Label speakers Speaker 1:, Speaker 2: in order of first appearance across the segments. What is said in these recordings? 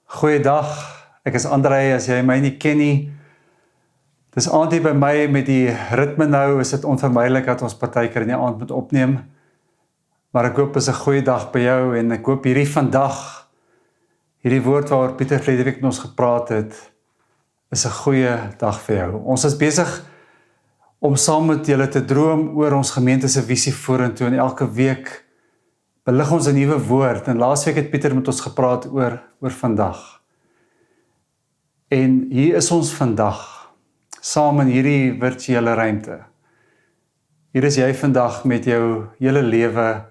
Speaker 1: Goeiedag, ek is André, as jy my nie ken nie. Dis aand hier by my met die ritme nou, is dit onvermydelik dat ons partykeer in die aand moet opneem. Maar ek hoop is 'n goeie dag by jou en ek hoop hierdie vandag, hierdie woord waaroor Pieter verlede week met ons gepraat het, is 'n goeie dag vir jou. Ons is besig om saam met julle te droom oor ons gemeente se visie vorentoe en elke week belig ons 'n nuwe woord. En laasweek het Pieter met ons gepraat oor vandag. En hier is ons vandag, saam in hierdie virtuele ruimte. Hier is jy vandag met jou hele lewe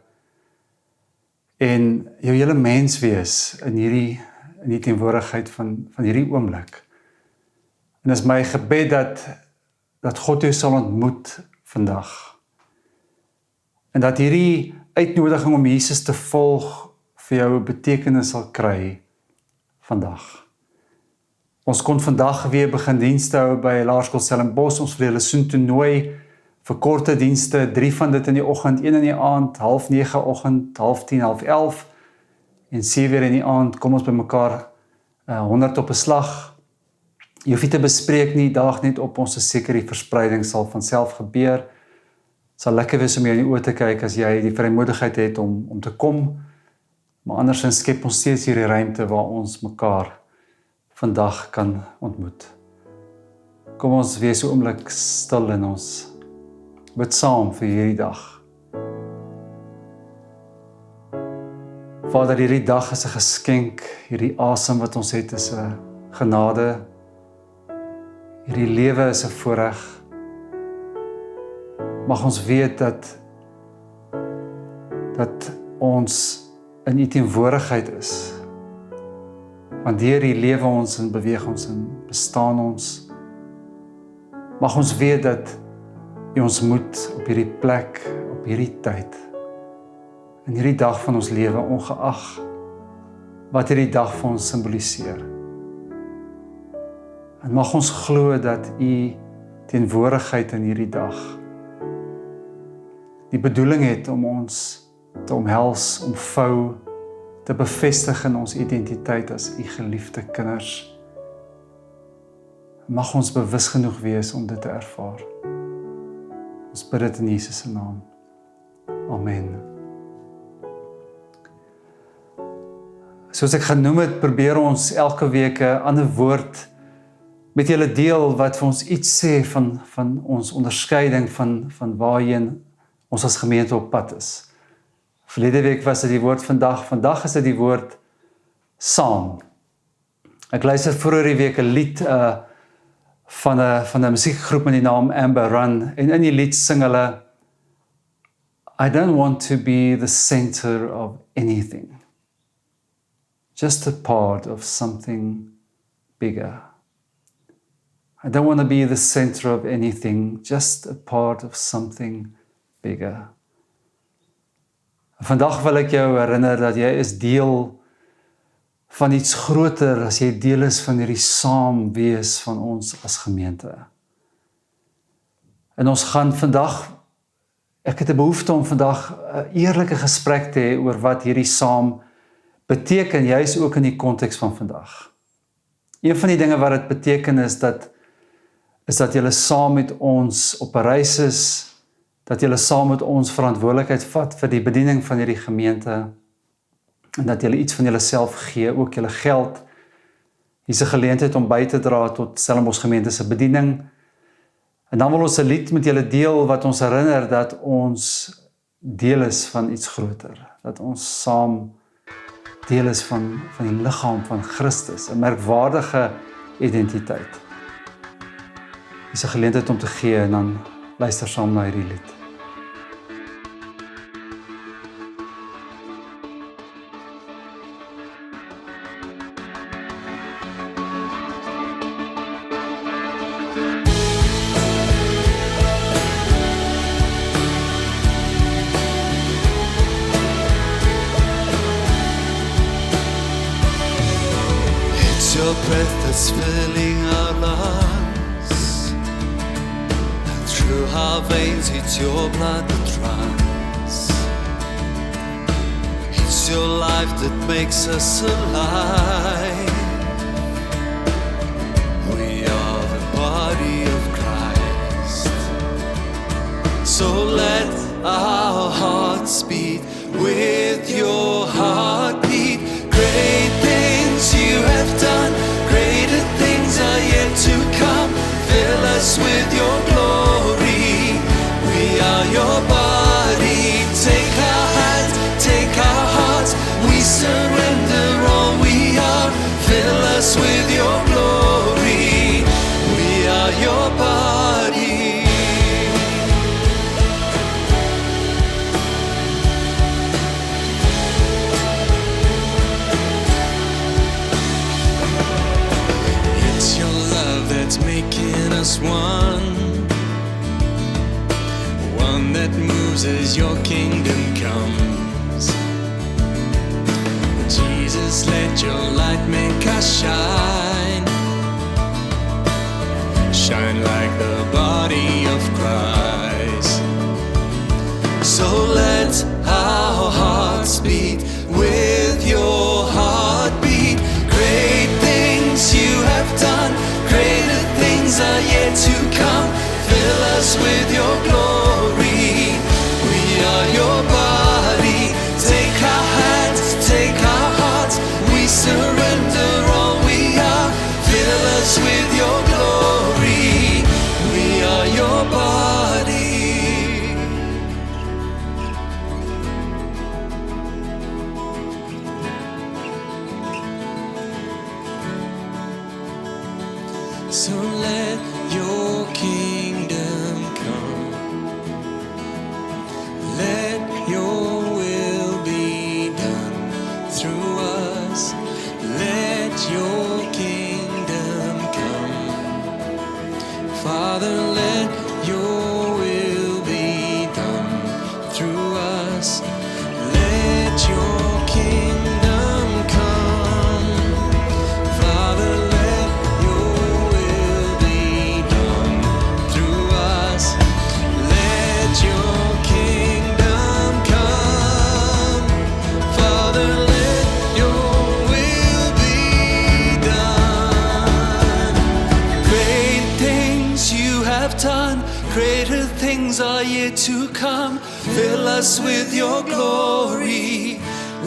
Speaker 1: en jou hele menswees in die teenwoordigheid van hierdie oomblik. En is my gebed dat God jou sal ontmoet vandag. En dat hierdie uitnodiging om Jesus te volg vir jou betekenis sal kry vandag. Ons kon vandag weer begin dienste hou by Laerskool Stellenbosch. Ons wil julle soontoe nooi vir korte dienste, 3 van dit in die oggend, 1 in die aand, 8:30 oggend, 10:30, 11:30 en 7 in die aand. Kom ons by mekaar 100 op 'n slag. Jy hoef nie te bespreek nie, daag net op, ons is seker die verspreiding sal van self gebeur. Het sal lekker wees om jou in die oë te kyk as jy die vrymoedigheid het om te kom, maar andersins skep ons steeds hierdie ruimte waar ons mekaar vandag kan ontmoet. Kom ons wees so oomblik stil in ons bid saam vir hierdie dag. Vader, hierdie dag is 'n geskenk, hierdie asem wat ons het is 'n genade, hierdie lewe is 'n voorreg. Mag ons weet dat ons in U teenwoordigheid is. Want deur U lewe ons en beweeg ons en bestaan ons. Mag ons weet dat U ons moet op hierdie plek, op hierdie tyd, in hierdie dag van ons lewe, ongeag wat hierdie dag vir ons simboliseer. En mag ons glo dat U teenwoordigheid in hierdie dag die bedoeling het om ons te omhels, omvou, te bevestig in ons identiteit as U geliefde kinders. Mag ons bewus genoeg wees om dit te ervaar. Ons bid dit in Jesus se naam. Amen. Soos ek genoem het, probeer ons elke week 'n ander woord met julle deel wat vir ons iets sê van ons onderskeiding van waarheen ons as gemeente op pad is. Verlede week was dit die woord vandag is dit die woord saam. Ek luister vroeër die week 'n lied van 'n musiekgroep met die naam Amber Run, en in die lied sing hulle I don't want to be the center of anything, just a part of something bigger. I don't want to be the center of anything, just a part of something bigger. Vandag wil ek jou herinner dat jy is deel van iets groter as jy deel is van hierdie saam wees van ons as gemeente. En ons gaan vandag, ek het 'n behoefte om vandag 'n eerlike gesprek te hê oor wat hierdie saam beteken, juis ook in die konteks van vandag. Een van die dinge wat dit beteken is dat julle saam met ons op 'n reis is, dat julle saam met ons verantwoordelikheid vat vir die bediening van hierdie gemeente, en dat julle iets van julleself gee, ook julle geld. Hier is 'n geleentheid om by te dra tot Stellenbosch gemeente se bediening. En dan wil ons 'n lied met julle deel wat ons herinner dat ons deel is van iets groter, dat ons saam deel is van die liggaam van Christus, 'n merkwaardige identiteit. Hier is 'n geleentheid om te gee en dan luister saam na hierdie lied.
Speaker 2: It's your breath that's filling our lungs, and through our veins it's your blood that runs. It's your life that makes us alive. So let our hearts beat with your heartbeat. Great things you have done, greater things are yet to come. Fill us with your glory. We are your body. Take our hands, take our hearts. We surrender all we are. Fill us with your glory. We are your body. It's your love that's making us one that moves as your kingdom comes. Jesus, let your light make us shine. Shine like the body of Christ. So let our hearts beat with your heartbeat. Great things you have done, greater things are yet to come. Fill us with your glory. We are your body. Take our hands, take our hearts. We surrender all we are. Fill us with your glory. We are your body. So let your kingdom come. Let your will be done through us. Let your kingdom come. Father, let your will be done through us. Let your kingdom come. Father, let your will be done through us. Let your kingdom come. Father, let your will be done. Great things you have done, greater things are yet to come. Fill us with your glory.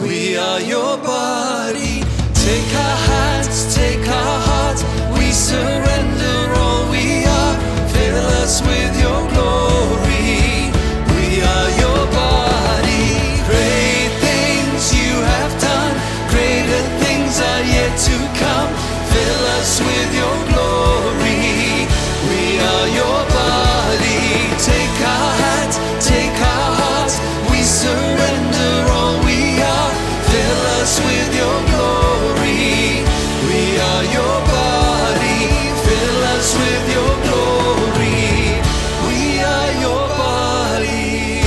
Speaker 2: We are your body. Take our hands, take our hearts. We surrender all we are. Fill us with your glory. We are your body. Great things you have done, greater things are yet to come. Fill us with your glory. We are your body. Take our hands, take our hearts. We surrender all we are. Fill us with your glory. We are your body. Fill us with your glory. We are your body.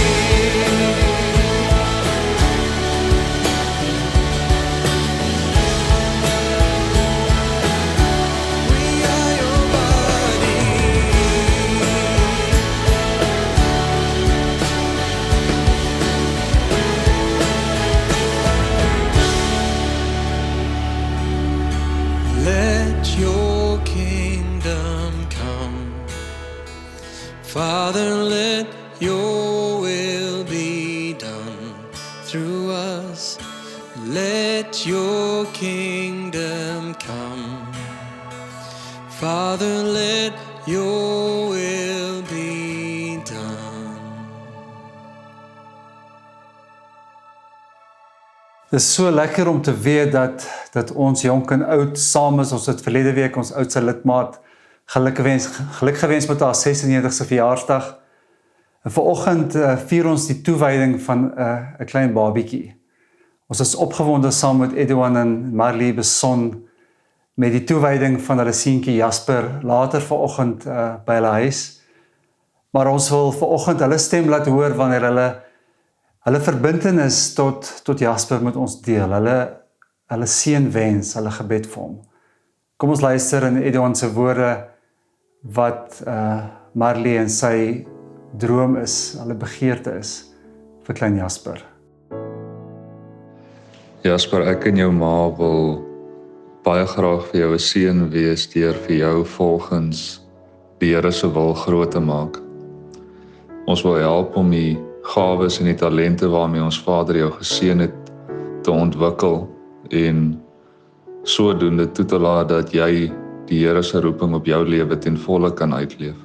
Speaker 2: We are your body. Let your kingdom come. Father, let your will be done through us. Let your kingdom come. Father, let your will be done.
Speaker 1: Dit is so lekker om te weet dat ons jonk en oud saam is. Ons het verlede week ons oudste lidmaat geluk gewens met haar 96ste verjaarsdag. En vanoggend vier ons die toewyding van 'n klein babietjie. Ons is opgewonde saam met Edouan en Marley Beson met die toewyding van hulle seentjie Jasper later vanoggend by hulle huis. Maar ons wil vanoggend hulle stem laat hoor wanneer hulle verbintenis tot Jasper met ons deel. Hulle seënwens, hulle gebed vir hom. Kom ons luister in Edouan se woorde wat Marley en sy droom is, hulle begeerte is vir klein Jasper.
Speaker 3: Jasper, ek en jou ma wil baie graag vir jou 'n seën wees deur vir jou volgens die Here se wil groot te maak. Ons wil help om die gawes en die talente waarmee ons Vader jou geseën het te ontwikkel en sodoende toe te laat dat jy die Here se roeping op jou lewe ten volle kan uitleef.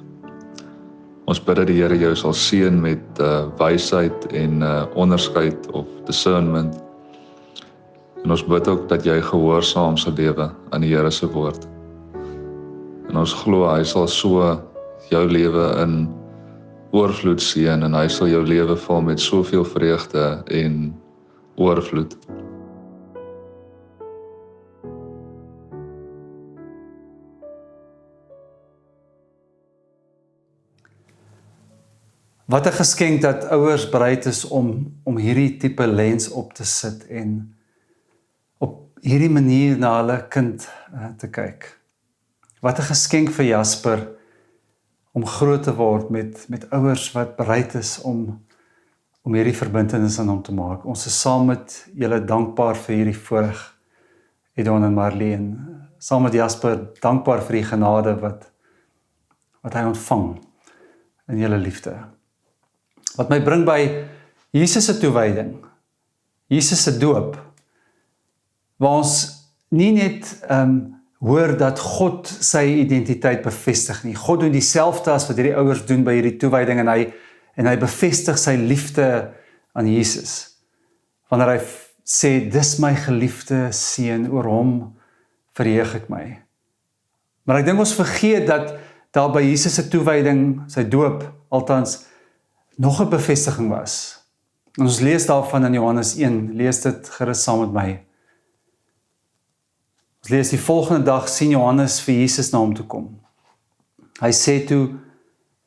Speaker 3: Ons bid dat die Here jou sal seën met wysheid en onderskeid of discernment. En ons bid ook dat jy gehoorsaam sal lewe aan die Here se woord. En ons glo hy sal so jou lewe in oorvloed seën en hy sal jou lewe vul met soveel vreugde en oorvloed.
Speaker 1: Wat 'n geskenk dat ouers bereid is om hierdie tipe lens op te sit en op hierdie manier na hulle kind te kyk. Wat 'n geskenk vir Jasper om groot te word met ouers wat bereid is om hierdie verbintenis aan hom te maak. Ons is saam met julle dankbaar vir hierdie voorreg, Edon en Marlene. Saam met Jasper dankbaar vir die genade wat hy ontvang in julle liefde. Wat my bring by Jesus se toewyding, Jesus se doop, waar ons nie net hoor dat God sy identiteit bevestig nie. God doen dieselfde as wat hierdie ouers doen by hierdie toewyding en hy bevestig sy liefde aan Jesus. Wanneer hy sê, dis my geliefde seun, oor hom verheug ek my. Maar ek dink ons vergeet dat daar by Jesus se toewyding, sy doop, althans, nog 'n bevestiging was. En ons lees daarvan in Johannes 1, lees dit gerus saam met my. Ons lees die volgende dag sien Johannes vir Jesus na hom toe kom. Hy sê toe,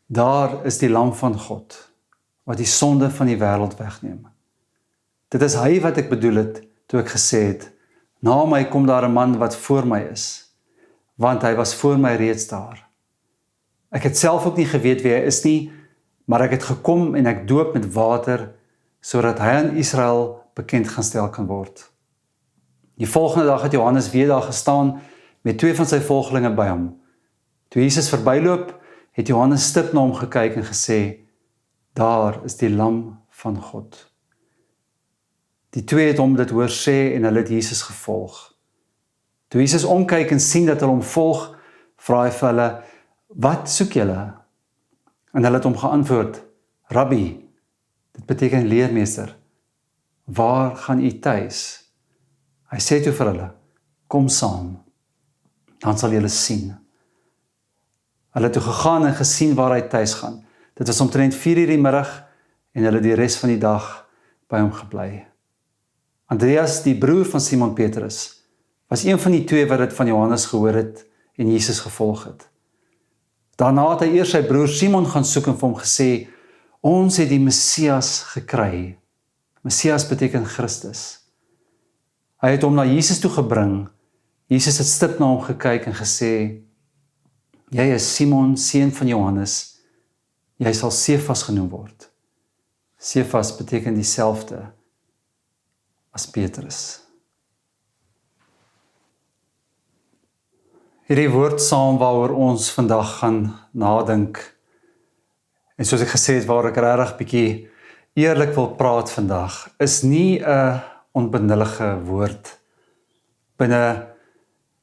Speaker 1: daar is die lam van God, wat die sonde van die wêreld wegneem. Dit is hy wat ek bedoel het, toe ek gesê het, na my kom daar 'n man wat voor my is, want hy was voor my reeds daar. Ek het self ook nie geweet wie hy is nie, maar ek het gekom en ek doop met water, sodat hy aan Israel bekend gaan stel kan word. Die volgende dag het Johannes weer daar gestaan, met 2 van sy volgelinge by hom. Toe Jesus verbyloop, het Johannes stip na hom gekyk en gesê, daar is die lam van God. Die 2 het hom dit hoor sê en hulle het Jesus gevolg. Toe Jesus omkyk en sien dat hulle hom volg, vra hy vir hulle, wat soek julle? En hulle het hom geantwoord, Rabbi, dit beteken leermeester, waar gaan u tuis? Hy sê toe vir hulle, kom saam, dan sal julle sien. Hulle het toe gegaan en gesien waar hy tuis gaan. Dit was omtrent 4:00 die middag en hulle die res van die dag by hom gebly. Andreas, die broer van Simon Petrus, was een van die 2 wat dit van Johannes gehoor het en Jesus gevolg het. Daarna het hy eers sy broer Simon gaan soek en vir hom gesê, ons het die Messias gekry. Messias beteken Christus. Hy het hom na Jesus toe gebring. Jesus het stip na hom gekyk en gesê, jy is Simon, seun van Johannes, jy sal Sefas genoem word. Sefas beteken dieselfde as Petrus. Hierdie woord saam waaroor ons vandag gaan nadink, en soos ek gesê het, waar ek regtig bietjie eerlik wil praat vandag, is nie 'n onbenullige woord binne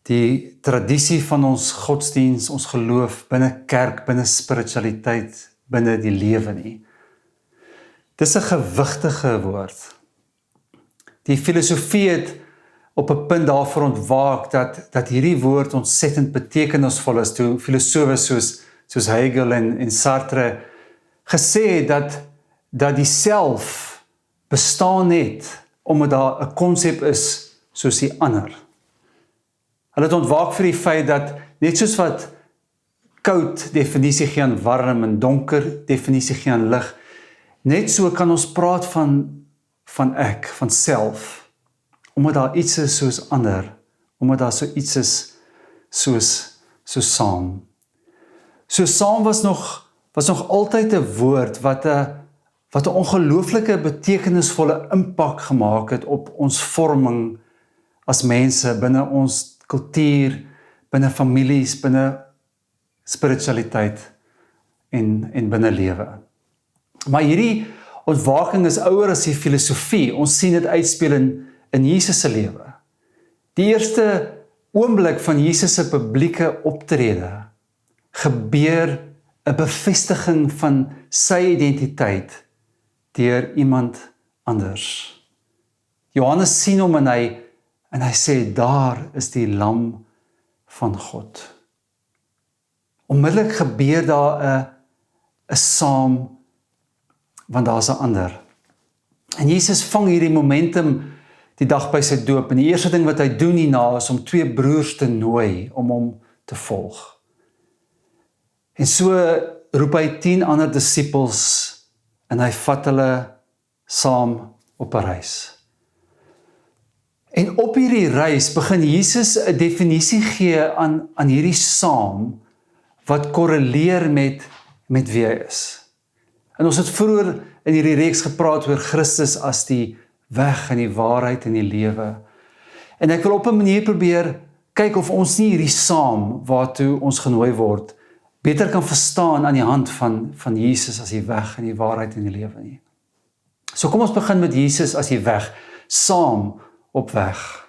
Speaker 1: die tradisie van ons godsdiens, ons geloof, binne kerk, binne spiritualiteit, binne die lewe nie. Dis 'n gewigtige woord. Die filosofie het op 'n punt daarvoor ontwaak dat hierdie woord ontsettend betekenisvol is, toe filosofe soos Hegel en Sartre gesê het dat die self bestaan net omdat daar 'n konsep is soos die ander. Hulle het ontwaak vir die feit dat net soos wat koud definisie gee aan warm en donker definisie gee aan lig, net so kan ons praat van ek, van self, omdat daar iets is soos ander, omdat daar so iets is soos saam. So saam was nog altyd 'n woord wat 'n ongelooflike betekenisvolle impak gemaak het op ons vorming as mense, binne ons kultuur, binne families, binne spiritualiteit en binne lewe. Maar hierdie ontwaking is ouer as die filosofie. Ons sien dit uitspeel in Jesus se lewe. Die eerste oomblik van Jesus se publieke optrede gebeur 'n bevestiging van sy identiteit deur iemand anders. Johannes sien hom en hy sê, daar is die lam van God. Onmiddellik gebeur daar 'n saam, want daar's 'n ander. En Jesus vang hierdie momentum die dag by sy doop, en die eerste ding wat hy doen hierna is om 2 broers te nooi om hom te volg. En so roep hy 10 ander disippels en hy vat hulle saam op 'n reis. En op hierdie reis begin Jesus 'n definisie gee aan hierdie saam wat korreleer met wie hy is. En ons het vroeër in hierdie reeks gepraat oor Christus as die weg en die waarheid en die lewe. En ek wil op 'n manier probeer kyk of ons nie hierdie saam waartoe ons genooi word beter kan verstaan aan die hand van Jesus as die weg en die waarheid en die lewe nie. So kom ons begin met Jesus as die weg, saam op weg.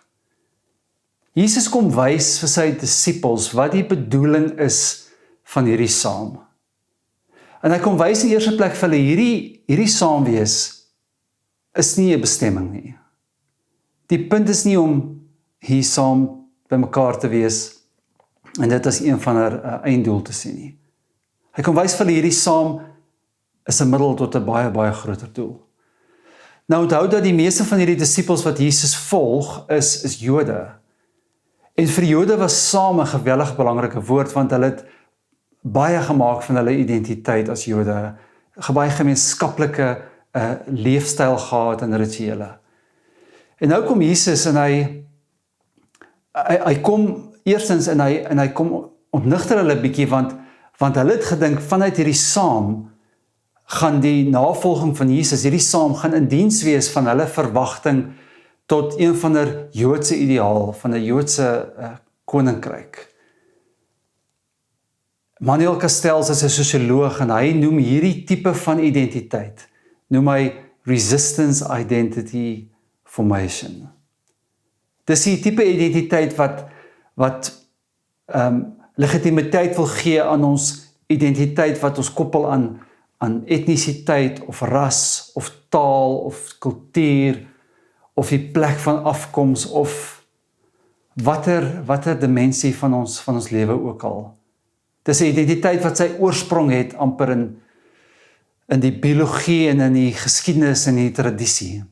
Speaker 1: Jesus kom wys vir sy disippels wat die bedoeling is van hierdie saam. En hy kom wys in die eerste plek vir hulle, hierdie saam wees is nie 'n bestemming nie. Die punt is nie om hier saam by mekaar te wees en dit as een van 'n einddoel te sien nie. Hy kom wys vir hulle hierdie saam is 'n middel tot 'n baie, baie groter doel. Nou onthou dat die meeste van hierdie disippels wat Jesus volg is Jode. En vir Jode was saam 'n geweldig belangrike woord, want hulle het baie gemaak van hulle identiteit as Jode, baie gemeenskaplike leefstyl gehad en rituele. En nou kom Jesus en hy kom eerstens en hy kom ontnigter hulle 'n bietjie, want hulle het gedink vanuit hierdie saam gaan die navolging van Jesus, hierdie saam gaan in diens wees van hulle verwagting tot een van 'n Joodse ideaal, van 'n Joodse koninkryk. Manuel Castells is 'n sosioloog en hy noem hierdie tipe van identiteit, noem hy resistance identity formation. Dis die tipe identiteit wat legitimiteit wil gee aan ons identiteit wat ons koppel aan etnisiteit of ras of taal of kultuur of die plek van afkoms of watter dimensie van ons lewe ook al. Dis 'n identiteit wat sy oorsprong het amper in die biologie en in die geskiedenis en die tradisie.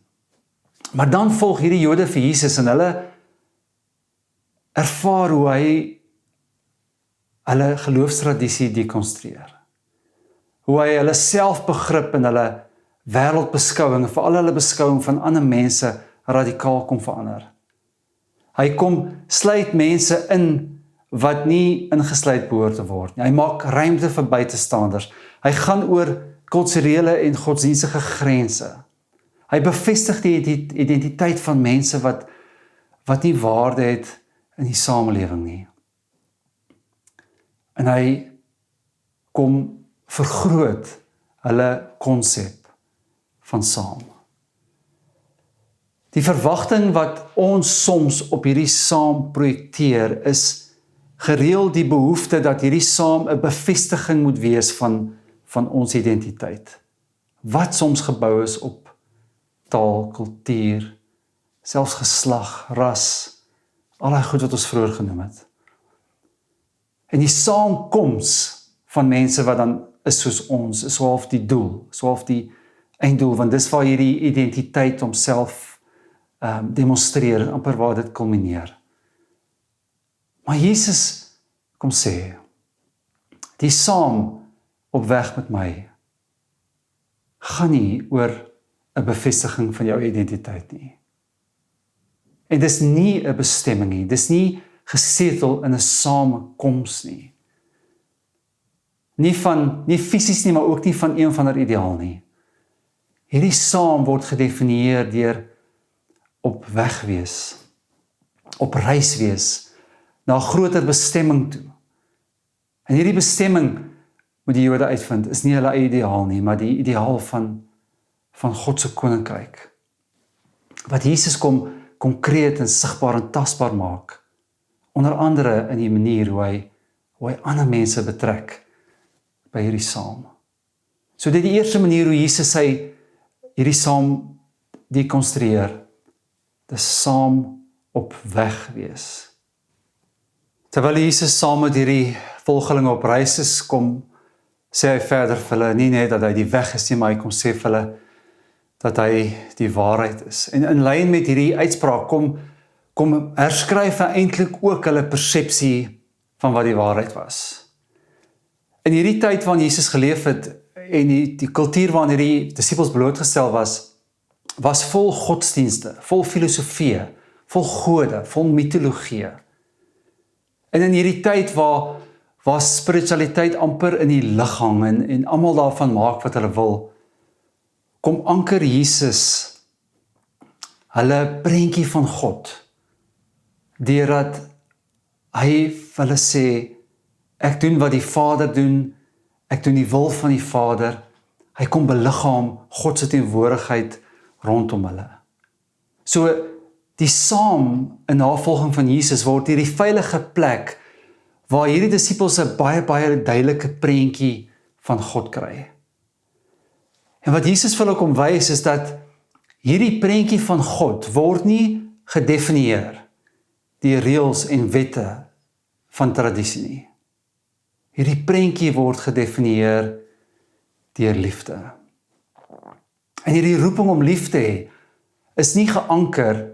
Speaker 1: Maar dan volg hierdie Jode vir Jesus en hulle ervaar hoe hy hulle geloofstradisie dekonstrueer. Hoe hy hulle selfbegrip en hulle wêreldbeskouing, veral hulle beskouing van ander mense radikaal kom verander. Hy kom sluit mense in wat nie ingesluit behoort te word nie. Hy maak ruimte vir buitestanders. Hy gaan oor kulturele en godsdienstige grense. Hy bevestig die identiteit van mense wat nie waarde het in die samelewing nie. En hy kom vergroot hulle konsep van saam. Die verwagting wat ons soms op hierdie saam projekteer is gereeld die behoefte dat hierdie saam 'n bevestiging moet wees van ons identiteit. Wat soms gebou is op taal, kultuur, selfs geslag, ras, al die goed wat ons vroeër genoem het. En die saamkoms van mense wat dan is soos ons, is so half die doel, so half die einddoel, want dis waar hierdie identiteit homself demonstreer, amper waar dit kulmineer. Maar Jesus kom sê, die saam op weg met my, gaan nie oor 'n bevestiging van jou identiteit nie. En dis nie 'n bestemming nie, dis nie gesetel in 'n samekoms nie. Nie fisies nie, maar ook nie van een van ander ideaal nie. Hierdie saam word gedefinieer deur op weg wees, op reis wees, na 'n groter bestemming toe. En hierdie bestemming moet die Jode uitvind, is nie hulle ideaal nie, maar die ideaal van God se koninkryk. Wat Jesus kom konkreet en sigbaar en tasbaar maak, onder andere in die manier hoe hy ander mense betrek by hierdie saam. So dit die eerste manier hoe Jesus hierdie saam dekonstrueer, dis saam op weg wees. Terwyl Jesus saam met hierdie volgelinge op reis is, sê hy verder vir hulle, nie net dat hy die weg is nie, maar hy kom sê vir hulle, dat hy die waarheid is. En in lyn met hierdie uitspraak kom herskryf hy eintlik ook hulle persepsie van wat die waarheid was. In hierdie tyd waarin Jesus geleef het, en die kultuur waarin hierdie disippels blootgestel was vol godsdienste, vol filosofie, vol gode, vol mitologie. En in hierdie tyd waar spiritualiteit amper in die lug hang en almal daarvan maak wat hulle wil, kom anker Jesus hulle prentjie van God, deurdat hy vir hulle sê, ek doen wat die Vader doen, ek doen die wil van die Vader, hy kom beliggaam God se teenwoordigheid rondom hulle. So, die saam in navolging van Jesus word hierdie veilige plek, waar hierdie disippels 'n baie, baie duidelike prentjie van God kry. En wat Jesus vir hulle kom wys is dat hierdie prentjie van God word nie gedefinieer deur reëls en wette van tradisie nie. Hierdie prentjie word gedefinieer deur liefde. En hierdie roeping om lief te hê is nie geanker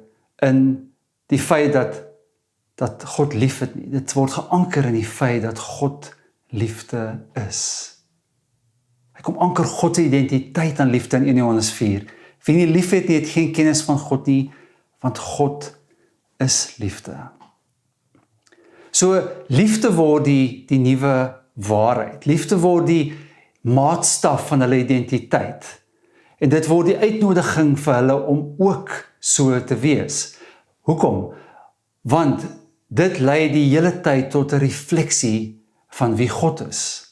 Speaker 1: in die feit dat God lief het nie. Dit word geanker in die feit dat God liefde is. Hy kom anker God se identiteit aan liefde in 1 Johannes 4. Wie nie lief het nie, het geen kennis van God nie, want God is liefde. So, liefde word die nuwe waarheid. Liefde word die maatstaf van hulle identiteit. En dit word die uitnodiging vir hulle om ook so te wees. Hoekom? Want dit lei die hele tyd tot 'n refleksie van wie God is.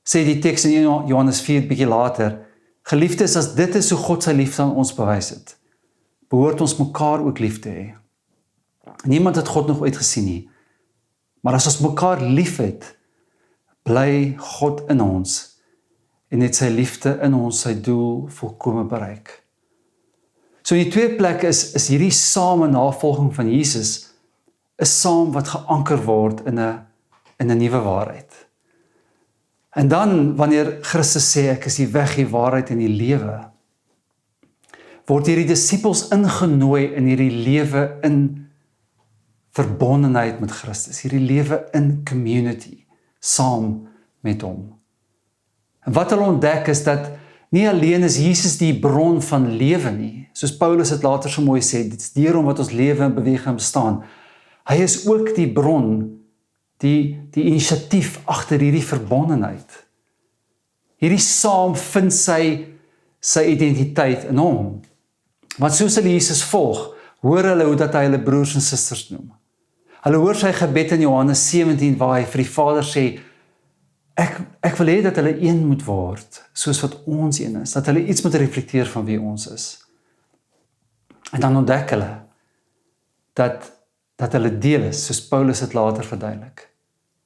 Speaker 1: Sê die teks in 1 Johannes 4 bietjie later, geliefdes, as dit is hoe God sy liefde aan ons bewys het, behoort ons mekaar ook lief te hê. Niemand het God nog ooit gesien nie, maar as ons mekaar lief het, bly God in ons, en het sy liefde in ons sy doel volkome bereik. So in die tweede plek is hierdie same navolging van Jesus, is saam wat geanker word in 'n nuwe waarheid. En dan, wanneer Christus sê, ek is die weg, die waarheid en die lewe, word hierdie disippels ingenooi in hierdie lewe in verbondenheid met Christus, hierdie lewe in community, saam met hom. En wat hulle ontdek is dat nie alleen is Jesus die bron van lewe nie, soos Paulus het later so mooi sê, dit is deur hom wat ons lewe en beweeg en bestaan. Hy is ook die bron, die inisiatief agter hierdie verbondenheid. Hierdie saam vind sy identiteit in hom. Want soos hulle Jesus volg, hoor hulle hoe dat hy hulle broers en susters noem. Hulle hoor sy gebed in Johannes 17 waar hy vir die Vader sê, ek wil hê dat hulle een moet word, soos wat ons een is, dat hulle iets moet reflekteer van wie ons is. En dan ontdek hulle dat hulle deel is, soos Paulus het later verduidelik,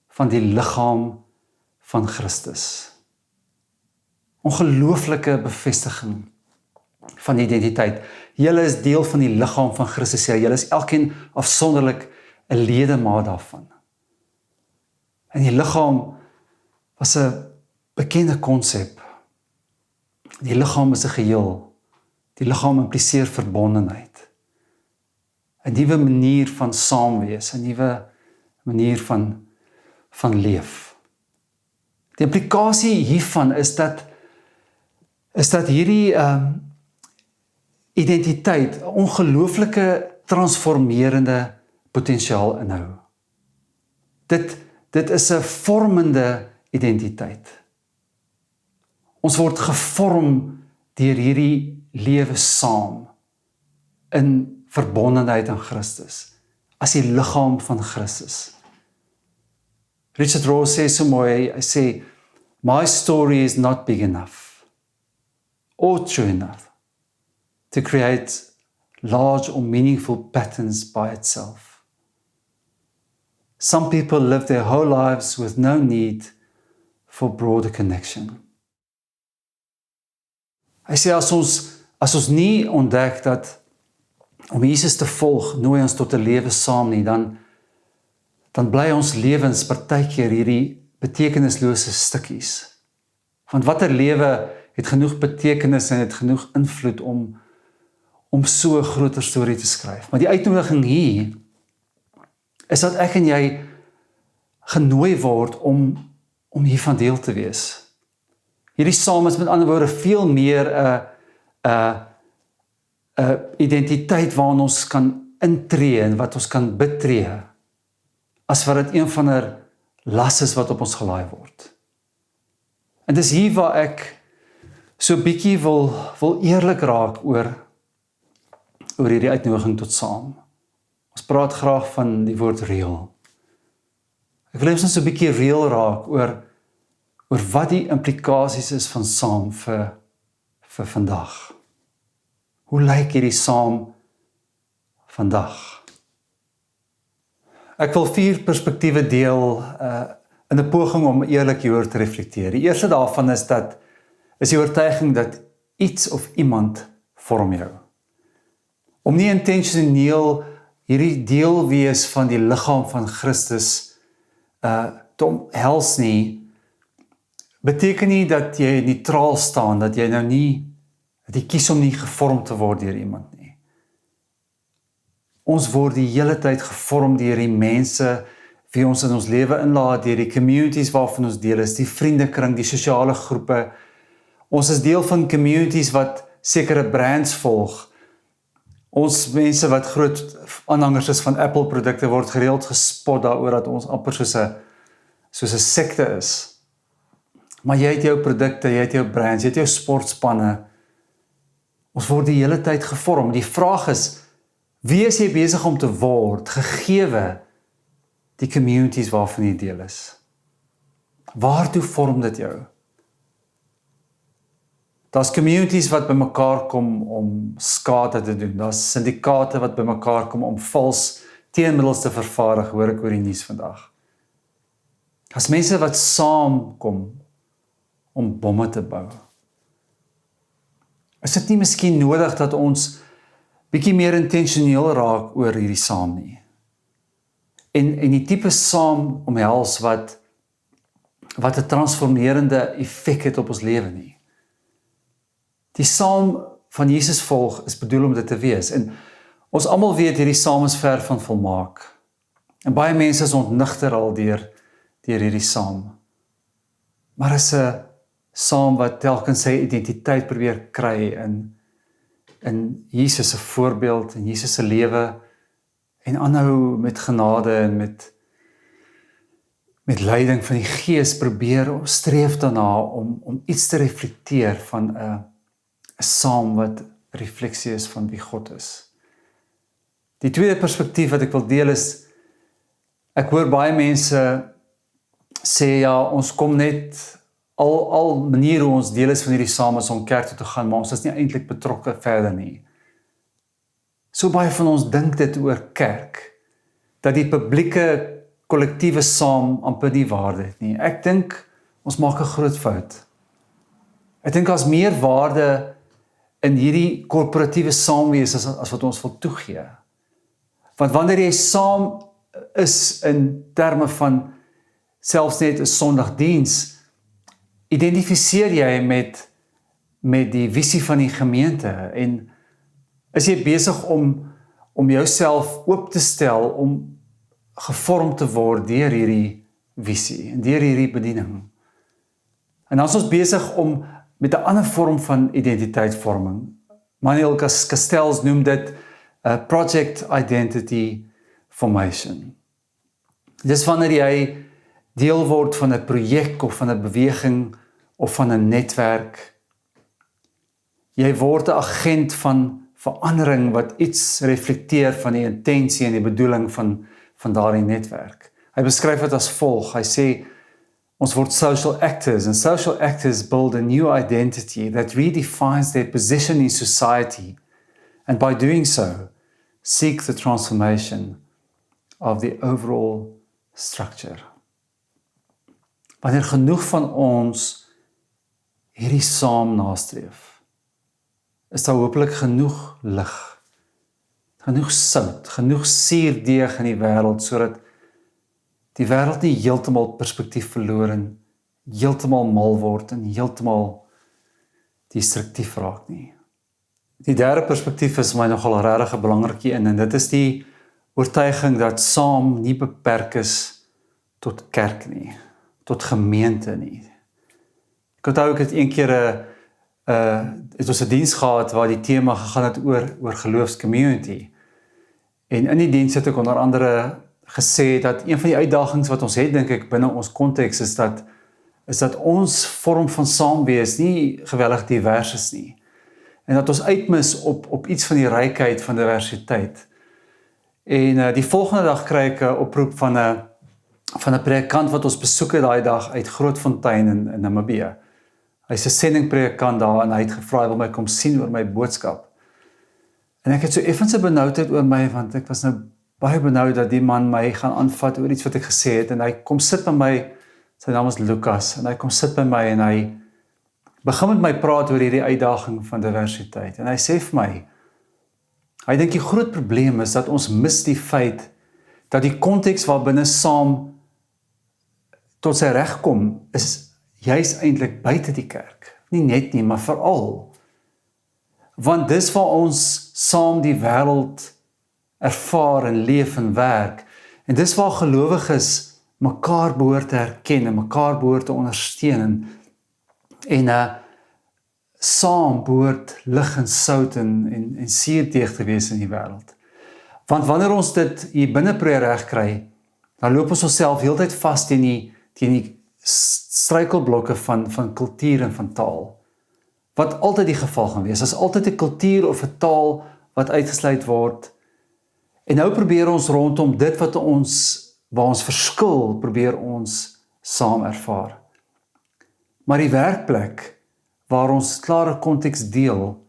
Speaker 1: van die liggaam van Christus. Ongelooflike bevestiging van die identiteit. Julle is deel van die liggaam van Christus, julle is elkeen afsonderlik 'n ledemaat daarvan. En die liggaam was 'n bekende konsep. Die liggaam is 'n geheel. Die liggaam impliseer verbondenheid. 'n nuwe manier van saamwees, 'n nuwe manier van leef. Die implikasie hiervan is dat hierdie identiteit 'n ongelooflike transformerende potensiaal inhou. Dit is 'n vormende identiteit. Ons word gevorm deur hierdie lewe saam in verbondenheid aan Christus, as die liggaam van Christus. Richard Rohr sê so mooi, hy sê, My story is not big enough or true enough to create large or meaningful patterns by itself. Some people live their whole lives with no need for broader connection. Hy sê as ons nie ontdek dat om Jesus te volg nooi ons tot 'n lewe saam nie, dan bly ons lewens partykeer hierdie betekenislose stukkies. Want watter lewe het genoeg betekenis en het genoeg invloed om so 'n groter storie te skryf. Maar die uitnodiging hier is dat ek en jy genooi word om hiervan deel te wees. Hierdie saam is met ander woorde veel meer 'n identiteit waarin ons kan intree en wat ons kan betree, as wat dit een van 'n las is wat op ons gelaai word. En dis hier waar ek so bietjie wil eerlik raak oor hierdie uitnodiging tot saam. Ons praat graag van die woord real. Ek wil net so 'n bietjie real raak oor wat die implikasies is van saam vir vandag. Hoe lyk hierdie saam vandag? Ek wil 4 perspektiewe deel in 'n poging om eerlik hieroor te reflekteer. Die eerste daarvan is die oortuiging dat iets of iemand vorm jou. Om nie intentioneel hierdie deel wees van die liggaam van Christus te omhels nie, beteken nie dat jy neutraal staan, dat jy nou nie, dat jy kies om nie gevorm te word deur iemand nie. Ons word die hele tyd gevorm deur die mense wie ons in ons lewe inlaat, deur die communities waarvan ons deel is, die vriendekring, die sosiale groepe. Ons is deel van communities wat sekere brands volg. Ons mense wat groot aanhangers is van Apple produkte word gereeld gespot daaroor dat ons amper soos 'n sekte is. Maar jy het jou produkte, jy het jou brands, jy het jou sportspanne. Ons word die hele tyd gevorm. Die vraag is, wie is jy besig om te word, gegeewe die communities waarvan jy deel is? Waartoe vorm dit jou? Daar's communities wat bymekaar kom om skade te doen. Daar's syndikaate wat bymekaar kom om vals teenmiddels te vervaardig, hoor ek oor die nuus vandag. Daar's mense wat saamkom om bomme te bou. Is dit nie miskien nodig dat ons bietjie meer intentioneel raak oor hierdie saam nie? En die tipe saam omhels wat 'n transformerende effek het op ons lewe nie. Die saam van Jesus volg is bedoel om dit te wees. En ons almal weet hierdie saam is ver van volmaak. En baie mense is ontnigter al deur hierdie saam. Maar is 'n saam wat telkens sy identiteit probeer kry in Jesus se voorbeeld, in Jesus se lewe, en aanhou met genade en met leiding van die Gees probeer streef daarna om iets te reflekteer van 'n saam wat refleksie is van wie God is. Die tweede perspektief wat ek wil deel is, ek hoor baie mense sê ja, ons kom net al maniere hoe ons deel is van hierdie saam is om kerk toe te gaan, maar ons is nie eintlik betrokke verder nie. So baie van ons dink dit oor kerk, dat die publieke kollektiewe saam amper nie waarde het nie. Ek dink ons maak 'n groot fout. Ek dink daar's meer waarde in hierdie korporatiewe saamwees as wat ons wil toegee. Want wanneer jy saam is in terme van selfs net 'n Sondagdiens, identifiseer jy met die visie van die gemeente en is jy besig om jouself oop te stel om gevorm te word deur hierdie visie en deur hierdie bediening. En dan is ons besig om met 'n ander vorm van identiteitsvorming. Manuel Castells noem dit project identity formation. Dis wanneer jy deel word van 'n projek of van 'n beweging of van 'n netwerk. Jy word 'n agent van verandering wat iets reflekteer van die intensie en die bedoeling van daardie netwerk. Hy beskryf dit as volg. Hy sê Ons word social actors, and social actors build a new identity that redefines their position in society, and by doing so, seek the transformation of the overall structure. Wanneer genoeg van ons hierdie saam nastreef, is daar hopelik genoeg lig, genoeg sout, genoeg suurdeeg in die wêreld, sodat die wêreld nie heeltemal perspektief verloor en heeltemal mal word en heeltemal destruktief raak nie. Die derde perspektief is my nogal regtig 'n belangrike een, en dit is die oortuiging dat saam nie beperk is tot kerk nie, tot gemeente nie. Ek onthou ek het een keer het ons 'n diens gehad waar die tema gegaan het oor geloofscommunity. En in die diens het ek onder andere gesê dat een van die uitdagings wat ons het, dink ek, binne ons konteks is dat ons vorm van saamwees nie geweldig divers is nie. En dat ons uitmis op iets van die rykheid van diversiteit. En die volgende dag kry ek 'n oproep van 'n predikant wat ons besoek het daai dag uit Grootfontein in Namibië. Hy's 'n sendingpredikant daar en hy het gevra, hy wil my kom sien oor my boodskap. En ek het so effens 'n benoudheid oor my, want ek was nou baie benoud dat die man my gaan aanvat oor iets wat ek gesê het, en hy kom sit by my, sy naam is Lucas, en hy kom sit by my en hy begin met my praat oor hierdie uitdaging van diversiteit. En hy sê vir my, hy dink die groot probleem is dat ons mis die feit dat die konteks waarbinne saam tot sy reg kom, is juis eintlik buite die kerk. Nie net nie, maar veral. Want dis waar ons saam die wêreld ervaar en leef en werk. En dis waar gelowiges mekaar behoort te herken en mekaar behoort te ondersteun. En saam behoort lig en sout en suurdeeg te wees in die wêreld. Want wanneer ons dit hier binne probeer regkry, dan loop ons onsself heeltyd vas teen die struikelblokke van kultuur en van taal. Wat altyd die geval gaan wees. As altyd 'n kultuur of 'n taal wat uitgesluit word. En nou probeer ons rondom dit waar ons verskil, probeer ons saam ervaar. Maar die werkplek waar ons klare konteks deel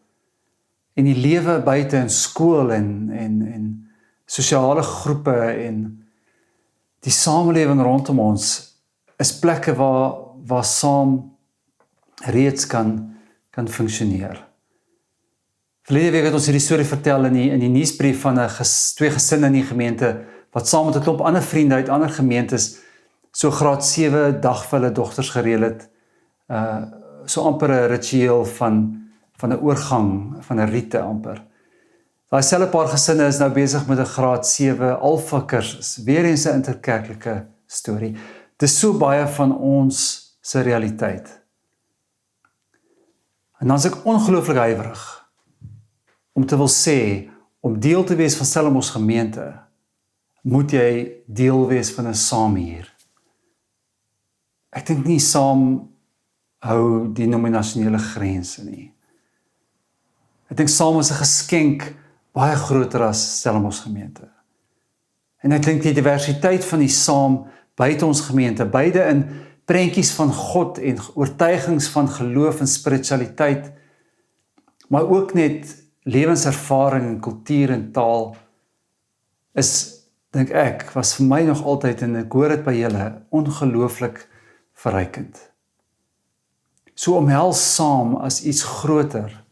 Speaker 1: en die lewe buite in skool en sosiale groepe en die samelewing rondom ons is plekke waar saam reeds kan funksioneer. Verlede week het ons hierdie storie vertel in die nuusbrief van twee gesinne in die gemeente wat saam met 'n klomp ander vriende uit ander gemeentes so graad 7 dag vir hulle dogters gereël het. So amper 'n ritueel van 'n oorgang, van 'n rite amper. Daai selfe paar gesinne is nou besig met 'n graad 7 alfa kursus, weer eens 'n interkerklike storie. Dis so baie van ons se realiteit. En dan is ek ongelooflik huiwerig om te wil sê, om deel te wees van Stellenbosch gemeente, moet jy deel wees van 'n saam hier. Ek dink nie saam hou die denominasionele grense nie. Ek dink saam is 'n geskenk baie groter as Stellenbosch gemeente. En ek dink die diversiteit van die saam buite ons gemeente, beide in prentjies van God en oortuigings van geloof en spiritualiteit, maar ook net lewenservaring en kultuur en taal, dink ek, was vir my nog altyd, en ek hoor dit by julle, ongelooflik verrykend. So omhels saam as iets groter,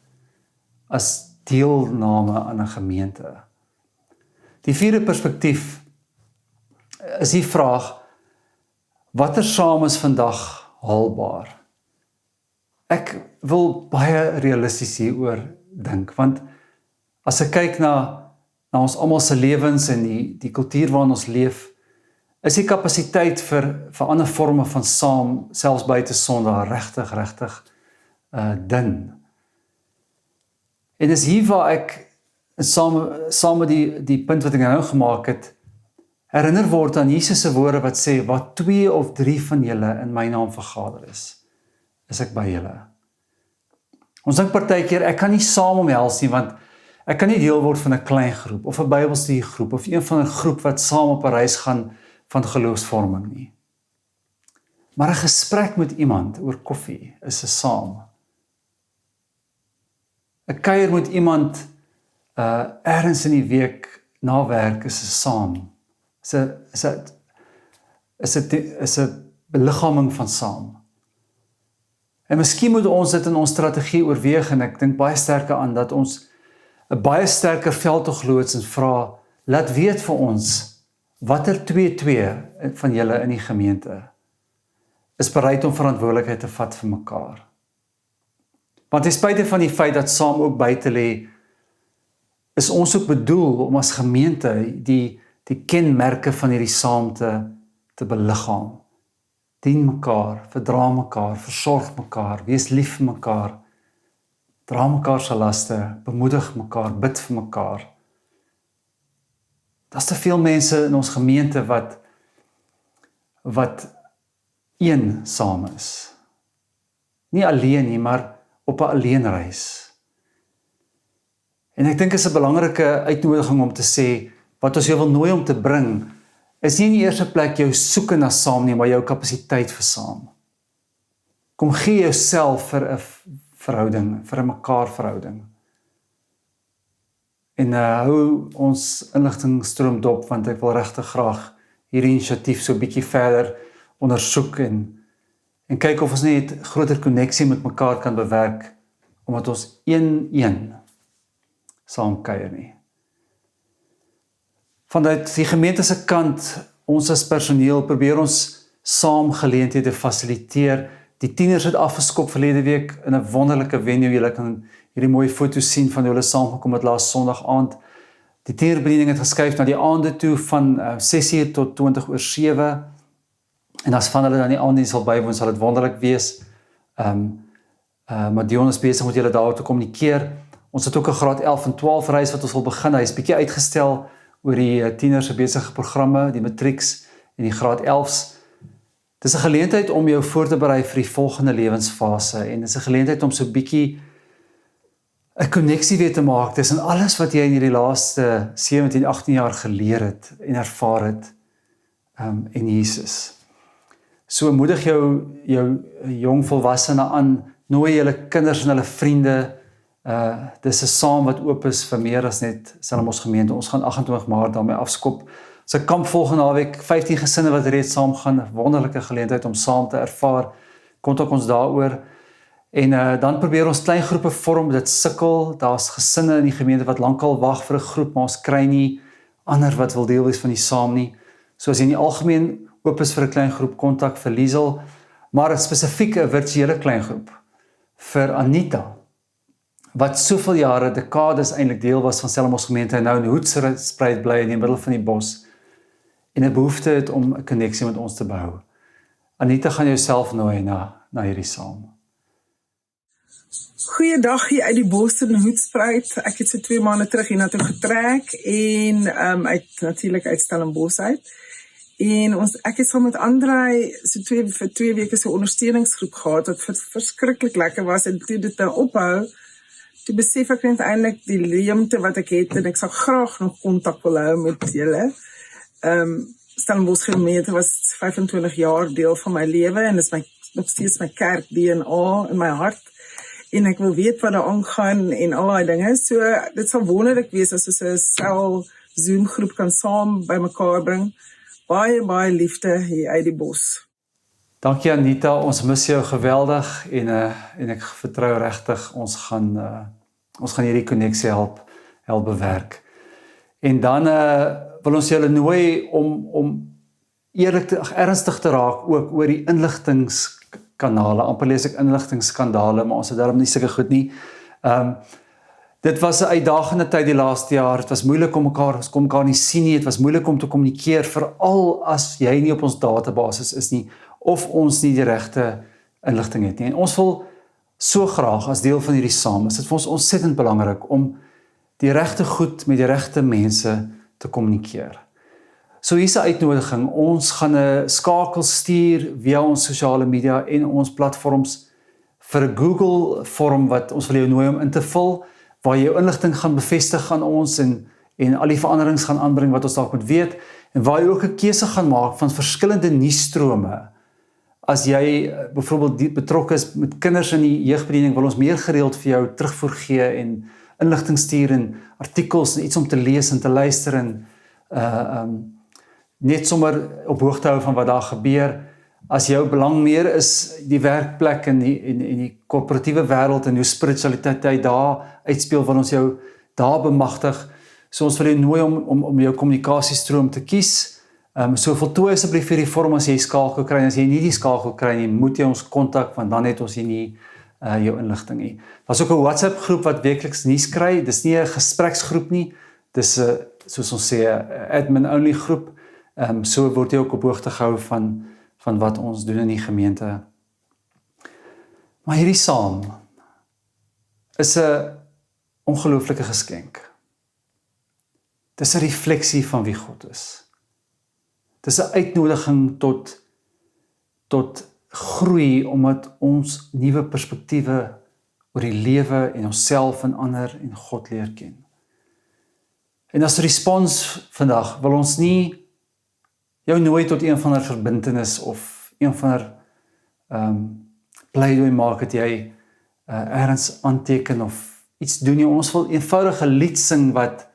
Speaker 1: as deelname aan 'n gemeente. Die vierde perspektief is die vraag, watter saam is vandag haalbaar? Ek wil baie realisties hieroor dink, want as ek kyk na ons almal se lewens en die kultuur waarin ons leef, is die kapasiteit vir ander forme van saam, selfs buite Sondag, regtig dun. En is hier waar ek saam met die punt wat ek nou gemaak het, herinner word aan Jesus se woorde wat sê, wat 2 of 3 van julle in my naam vergader is ek by julle. Ons dink partykeer, ek kan nie saam omhels nie, want ek kan nie deel word van 'n klein groep, of 'n Bybelstudiegroep, of een van 'n groep wat saam op 'n reis gaan van geloofsvorming nie. Maar 'n gesprek met iemand oor koffie is 'n saam. 'n kuier met iemand ergens in die week na werk is 'n saam. Is 'n beliggaaming van saam. En miskien moet ons dit in ons strategie oorweeg en ek dink baie sterker aan dat ons 'n baie sterker veldtog loods en vra, laat weet vir ons watter 2 van julle in die gemeente is bereid om verantwoordelikheid te vat vir mekaar. Want ten spyte van die feit dat saam ook buite lê, is ons ook bedoel om as gemeente die kenmerke van hierdie saam te beliggaam. Dien mekaar, verdra mekaar, versorg mekaar, wees lief vir mekaar, dra mekaar se laste, bemoedig mekaar, bid vir mekaar. Daar's te veel mense in ons gemeente wat een saam is. Nie alleen nie, maar op 'n alleenreis. En ek dink is 'n belangrike uitnodiging om te sê, wat ons jou wil nooi om te bring, is nie in die eerste plek jou soeke na saam nie, maar jou kapasiteit vir saam. Kom gee jouself vir 'n verhouding, vir 'n mekaarverhouding. En hou ons inligtingstroom dop, want ek wil regtig graag hierdie inisiatief so 'n bietjie verder ondersoek en kyk of ons net groter koneksie met mekaar kan bewerk, omdat ons een saam kuier nie. Vanuit die gemeente se kant, ons as personeel, probeer ons saam geleenthede fasiliteer. Die tieners het afgeskop verlede week in 'n wonderlike venue. Julle kan hierdie mooi foto's sien van hoe hulle saamgekom het laas Sondag aand. Die tienerbediening het geskuif na die aande toe van 6:00 tot 7:20. En as van hulle dan die aanddiens sal bywoon, sal dit wonderlik wees. Maar Dion is besig met julle daar te kommunikeer. Ons het ook 'n graad 11 en 12 reis wat ons wil begin. Hy is bietjie uitgestel oor die tieners se besige programme, die matrieks en die graad 11s. Dis 'n geleentheid om jou voor te berei vir die volgende lewensfase en dis 'n geleentheid om so bietjie 'n koneksie weer te maak tussen alles wat jy in hierdie laaste 17, 18 jaar geleer het en ervaar het en Jesus. So moedig jou jong volwassene aan, nooi julle kinders en hulle vriende. Dis 'n saam wat oop is vir meer as net Stellenbosch gemeente. Ons gaan 28 Maart daarmee afskop. Dis 'n kamp volgende naweek, 15 gesinne wat reeds saam gaan, 'n wonderlike geleentheid om saam te ervaar. Kontak ons daaroor. En dan probeer ons klein groepe vorm, dit sukkel. Daar's gesinne in die gemeente wat lankal wag vir 'n groep, maar ons kry nie ander wat wil deel wees van die saam nie. So as jy in die algemeen oop is vir 'n klein groep, kontak vir Liesel, maar 'n spesifieke virtuele klein groep vir Anita, wat soveel jare, dekades eintlik deel was van Stellenbosch gemeente en nou in Hoedspruit bly in die middel van die bos en 'n behoefte het om 'n koneksie met ons te bou. Anita gaan jouself nooi na hierdie saam.
Speaker 4: Goeiedag hier uit die bos in Hoedspruit. Ek het so 2 maande terug hiernatoe getrek en natuurlik uit Stellenbosch uit. En ek het saam met Andrei vir 2 weke so 'n ondersteuningsgroep gehad wat verskriklik lekker was en toe dit nou ophou, toe besef ek net eintlik die leemte wat ek het en ek sal graag nog kontak wil hou met julle. Stellenbosch gemeente was 25 jaar deel van my lewe en is nog steeds my kerk DNA in my hart. En ek wil weet wat daar aangaan en al daai dinge. So dit sal wonderlik wees as ons 'n sel Zoom groep kan saam by mekaar bring. Baie liefde hier uit die bos.
Speaker 1: Dankie Anita, ons mis jou geweldig en ek vertrou regtig ons gaan hierdie koneksie help bewerk. En dan wil ons julle nooi om ernstig te raak ook oor die inligtingskanale. Amper lees ek inligtingskandale, maar ons het daarom nie sulke goed nie. Dit was 'n uitdagende tyd die laaste jaar. Dit was moeilik om mekaar nie sien nie. Dit was moeilik om te kommunikeer, veral as jy nie op ons database is nie, of ons nie die regte inligting het nie. En ons wil so graag as deel van hierdie saam, is dit vir ons ontsettend belangrik om die regte goed met die regte mense te kommunikeer. So hier's 'n uitnodiging. Ons gaan 'n skakel stuur via ons sosiale media en ons platforms vir 'n Google vorm wat ons wil jou nooi om in te vul, waar jy jou inligting gaan bevestig aan ons en al die veranderings gaan aanbring wat ons dalk moet weet, en waar jy ook 'n keuse gaan maak van verskillende nuusstrome As jy byvoorbeeld betrokke is met kinders in die jeugbediening, wil ons meer gereeld vir jou terugvoer gee en inligting stuur en artikels en iets om te lees en te luister en net sommer op hoogte hou van wat daar gebeur. As jou belang meer is die werkplek en die korporatiewe wêreld en jou spiritualiteit daar uitspeel, wil ons jou daar bemagtig. So ons wil jou nooi om jou kommunikasiestroom te kies. So voltooi asseblief hierdie vorm as jy skakel kry. As jy nie die skakel kry nie, moet jy ons kontak, want dan het ons hier nie jou inligting nie. Daar's ook 'n WhatsApp groep wat weekliks nuus kry. Dis nie 'n gespreksgroep nie. Dis 'n, soos ons sê, 'n admin only groep. So word jy ook op hoogte gehou van wat ons doen in die gemeente. Maar hierdie saam is 'n ongelooflike geskenk. Dis 'n refleksie van wie God is. Dis 'n uitnodiging tot groei, omdat ons nuwe perspektiewe oor die lewe en onsself en ander en God leer ken. En as respons vandag wil ons nie jou nooi tot een van 'n verbintenis of een van 'n pleidooi maak dat jy ergens aanteken of iets doen nie. Ons wil eenvoudige lied sing wat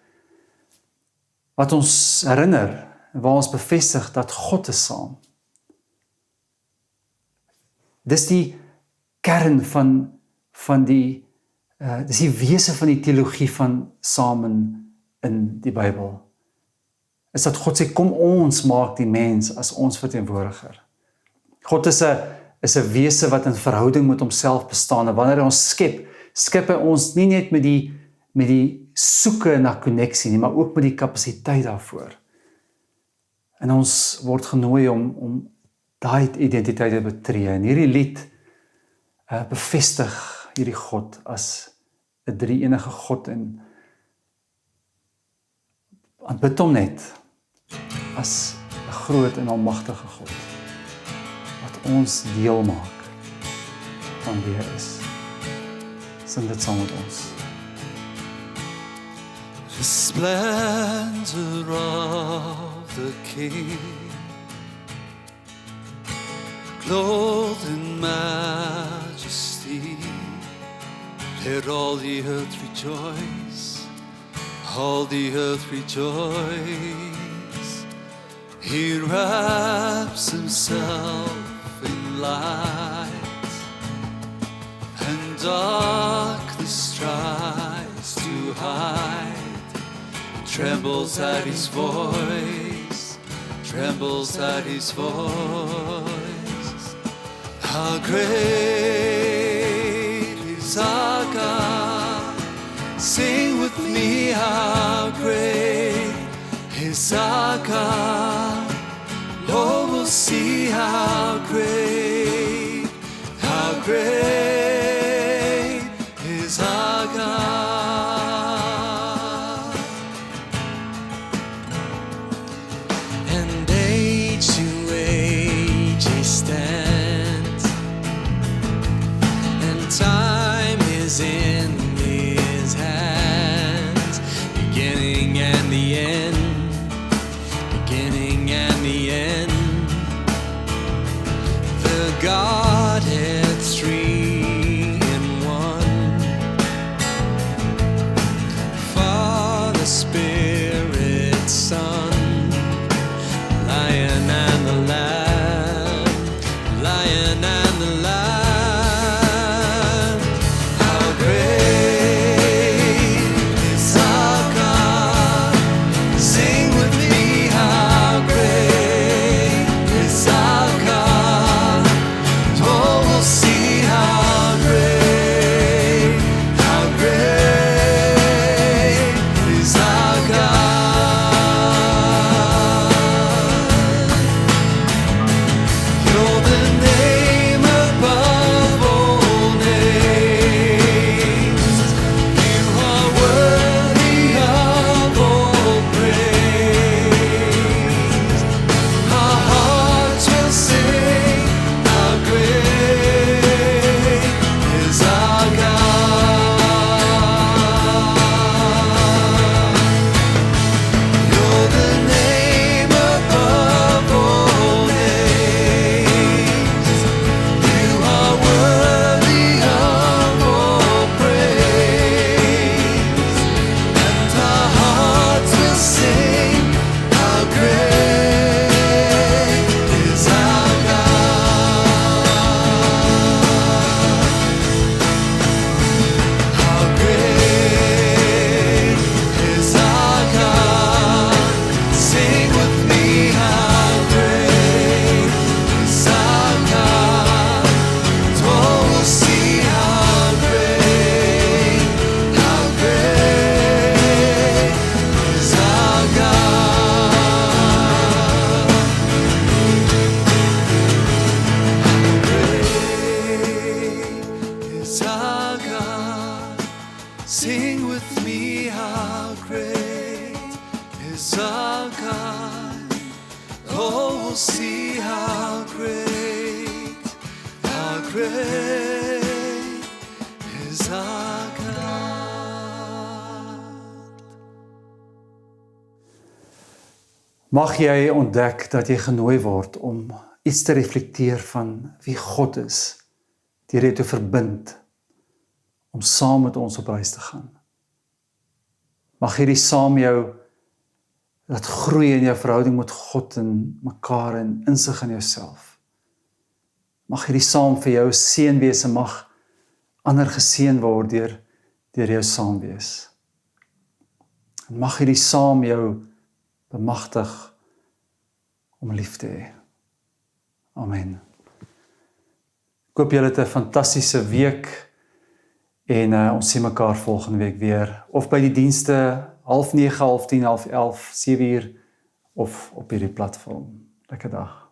Speaker 1: ons herinner en waar ons bevestig dat God is saam. Dis die kern van die dis die wese van die teologie van saam in die Bybel. Is dat God sê, kom ons maak die mens as ons verteenwoordiger. God is 'n wese wat in verhouding met homself bestaan, en wanneer hy ons skep hy ons nie net met die soeke na koneksie nie, maar ook met die kapasiteit daarvoor. En ons word genooi om daai identiteit te betree. En hierdie lied bevestig hierdie God as 'n drie-enige God en aanbid hom net as 'n groot en almagtige God wat ons deel maak van wie hy is. Sing dit saam met ons.
Speaker 2: The splendor of the King, clothed in majesty, let all the earth rejoice, all the earth rejoice. He wraps himself in light, and darkness tries to hide. Trembles at his voice, trembles at his voice. How great is our God? Sing with me, how great is our God? Lord, we'll see how great is our God. And age to age he stands, and time is in his hands, beginning and the end, beginning and the end. The Godhead three in one, Father, Spirit, Son, Lion and the Lamb, Lion and the Lamb. How great is our God? Sing with me, how great is our God? Oh, we'll see how great is our God. is our God. Oh, we'll see how great is our God.
Speaker 1: Mag jy ontdek dat jy genooi word om iets te reflekteer van wie God is, deur jou te verbind, om saam met ons op reis te gaan. Mag hierdie saam jou laat groei in jou verhouding met God en mekaar en insig in jouself. Mag hierdie saam vir jou seën wees en mag ander geseën word deur jou saam wees. En mag hierdie saam jou bemagtig om lief te hê. Amen. Ek hoop julle het 'n fantastiese week en ons sien mekaar volgende week weer, of by die dienste 8:30, 9:30, 10:30, 11:00, 7:00 of op hierdie platform. Lekker dag.